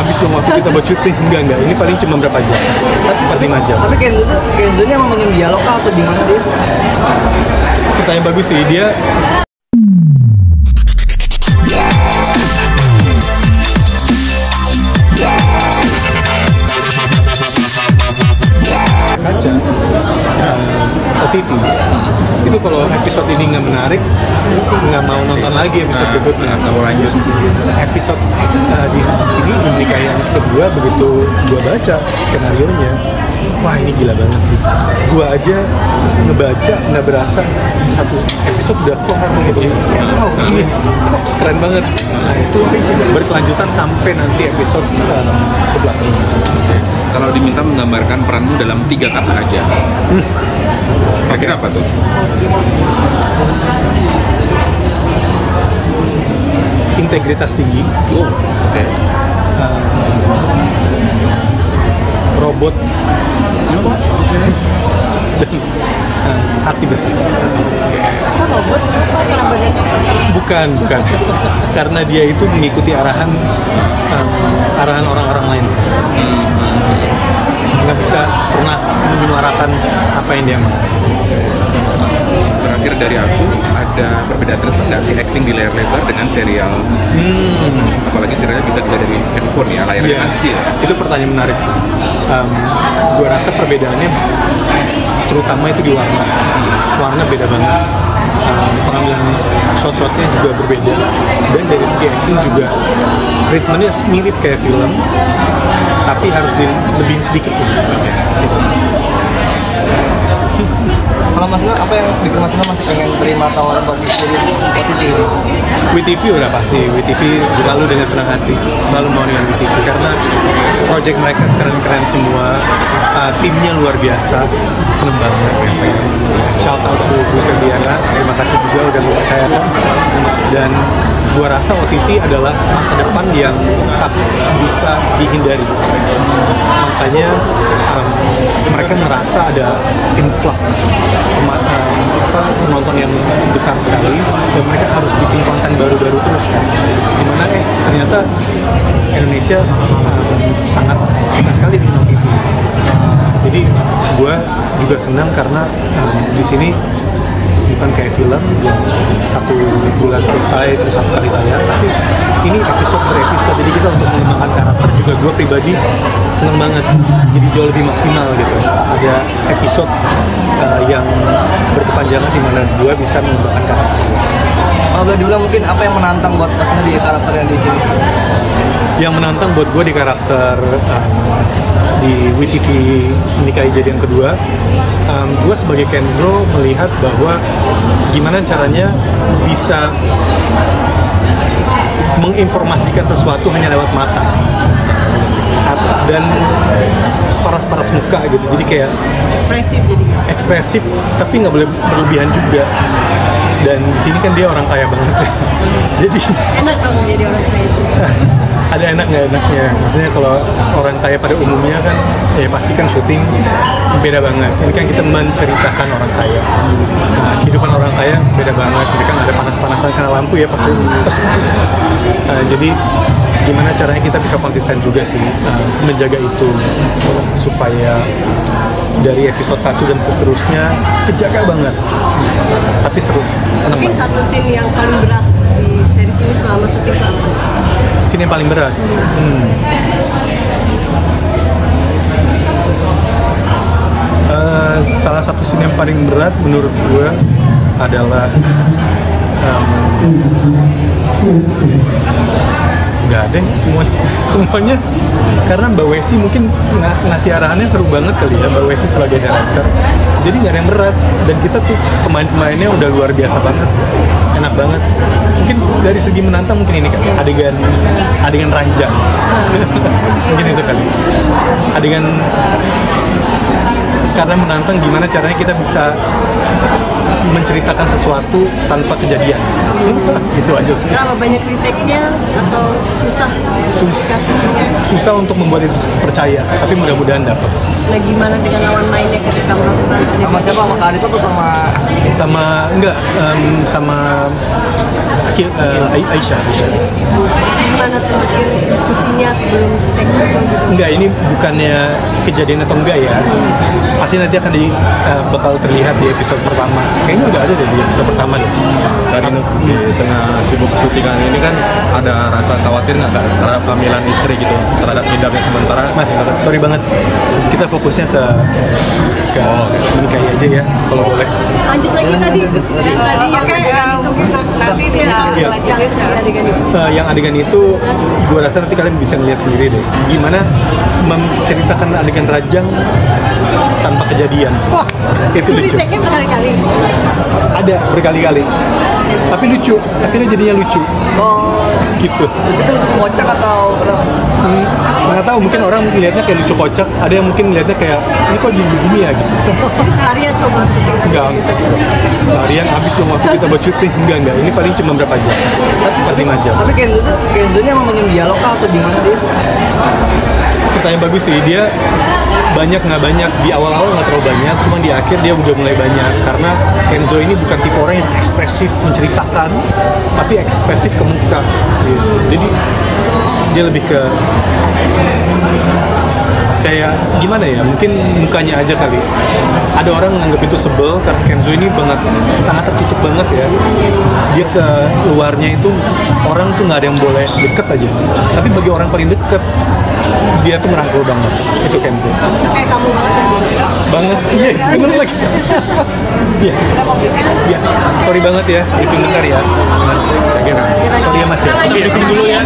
habis dong waktu kita buat syuting. Enggak, ini paling cuma berapa jam, 4-5 jam. Tapi Kenzo nya emang minum dialog atau gimana dia? Pertanyaan bagus sih, dia kaca OTT itu kalau episode ini nggak menarik, nggak mau nonton lagi episode berikutnya, nggak mau lanjut. Episode di sini menikah yang kedua, begitu gua baca skenarionya, wah ini gila banget sih. Gua aja ngebaca nggak berasa satu episode udah kelar gitu. Wow, ini keren banget. Nah itu berkelanjutan sampai nanti episode ke belakang. Kalau diminta menggambarkan peranmu dalam 3 kata aja, kira-kira apa tuh? Integritas tinggi. Oh, oke. Robot dan hati besar. Robot karena badannya Bukan. Karena dia itu mengikuti arahan orang-orang lain. Nggak bisa pernah menyuarakan apa yang dia mau. Terakhir dari aku, ada perbedaan terlihat nggak sih acting di layar lebar dengan serial? Apalagi serialnya bisa dilihat dari handphone ya, layarnya kan kecil ya. Itu pertanyaan menarik sih. Gue rasa perbedaannya terutama itu di warna. Warna beda banget. Pengambilan shot-shotnya juga berbeda. Dan dari segi acting juga treatmentnya mirip kayak film, tapi harus dilebihin sedikit. Gitu. Kalau Mas Ina, apa yang bikin Mas Ina masih pengen terima tawaran buat di series OTT ini? WeTV udah pasti, WeTV selalu dengan senang hati, selalu mau dengan WeTV karena project mereka keren-keren semua, timnya luar biasa, seneng banget. Shout out to Bu Febiana, terima kasih juga udah mempercayakan, dan gua rasa OTT adalah masa depan yang tak bisa dihindari. Makanya mereka ngerasa ada influx penonton yang besar sekali, dan mereka harus bikin konten baru-baru terus kan. Dimana ternyata Indonesia sangat suka sekali dengan OTT. Jadi gue juga senang karena di sini bukan kayak film yang 1 bulan selesai terus 1 kali tayang, tapi ini episode per episode. Jadi kita untuk mengembangkan karakter juga, gue pribadi seneng banget, jadi jauh lebih maksimal gitu. Ada episode yang berkepanjangan di mana gue bisa mengembangkan karakter. Kalau boleh diulang mungkin apa yang menantang buat Mas Ina di karakter yang di sini? Yang menantang buat gue di karakter di WeTV Menikahi Jadi yang kedua, gue sebagai Kenzo melihat bahwa gimana caranya bisa menginformasikan sesuatu hanya lewat mata dan paras-paras muka gitu. Jadi kayak ekspresif tapi nggak boleh berlebihan juga. Dan di sini kan dia orang kaya banget ya. Jadi enak dong jadi orang kaya. Ada enak nggak enaknya. Maksudnya kalau orang kaya pada umumnya kan ya pasti kan syuting beda banget. Ini kan kita menceritakan orang kaya. Nah, kehidupan orang kaya beda banget. Mereka nggak ada panas-panasan karena lampu ya pasti. Jadi gimana caranya kita bisa konsisten juga sih menjaga itu supaya dari episode 1 dan seterusnya kejaga banget. Tapi seru sih, seneng Mungkin banget. satu scene yang paling berat di series ini selama syuting apa? Scene yang paling berat. Salah satu scene yang paling berat menurut gue adalah nggak ada ya, semuanya karena Mbak Wesi mungkin ngasih arahannya seru banget kali ya, Mbak Wesi sebagai director, jadi nggak ada yang berat, dan kita tuh pemain-pemainnya udah luar biasa banget, enak banget. Mungkin dari segi menantang mungkin ini kan adegan ranjang mungkin itu kali adegan, karena menantang gimana caranya kita bisa menceritakan sesuatu tanpa kejadian. Itu aja sih. Berapa banyak kritiknya atau susah? Susah untuk membuat itu percaya, tapi mudah-mudahan dapat. Nah gimana dengan lawan mainnya ketika melakukan Sama siapa? Sama Kak Arisa atau sama sama Aisyah. gimana tuh mungkin diskusi diskusinya sebelum take itu gitu? Enggak, ini bukannya kejadian atau enggak ya. Pasti nanti akan bakal terlihat di episode pertama. Kayaknya udah ada deh di episode pertama deh. Tadi di tengah sibuk syutingan ini kan ada rasa khawatir nggak terhadap kehamilan istri gitu, terhadap idamnya sementara? Mas, sorry banget. Kita fokusnya ke nikahi aja ya, kalau boleh. Lanjut lagi tadi, yang tadi yang adegan itu. Nanti Iya. Yang adegan itu. Yang adegan itu, gue rasa nanti kalian bisa ngeliat sendiri deh. Gimana menceritakan adegan rajang tanpa kejadian. Wah, itu lucu. Retake-nya berkali-kali. Ada berkali-kali. Tapi lucu, akhirnya jadinya lucu. Oh, Gitu. itu kocak atau berapa? Nggak tahu, mungkin orang melihatnya kayak lucu kocak, ada yang mungkin melihatnya kayak ini kok gini ya gitu. Jadi seharian tuh buat syuting. Enggak, seharian habis dong waktu kita buat syuting. Enggak, ini paling cuma berapa jam? 4-5 jam. Tapi Kenzo-nya emang main dialog kah atau gimana dia? Pertanyaan bagus sih, dia banyak nggak banyak, di awal-awal nggak terlalu banyak, cuma di akhir dia udah mulai banyak, karena Kenzo ini bukan tipe orang yang ekspresif menceritakan, tapi ekspresif ke muka gitu. Jadi dia lebih ke kayak gimana ya, mungkin mukanya aja kali. Ada orang menganggap itu sebel karena Kenzo ini sangat tertutup banget ya. Dia ke luarnya itu orang tuh nggak ada yang boleh deket aja, tapi bagi orang paling deket dia tuh merangkul banget. Itu Kenzo Itu kayak kamu banget kan? banget. Iya, bener lagi. Iya, iya. Sorry banget ya, itu bentar ya, Mas. Sorry ya Mas ya. Kita lanjut Dulu ya.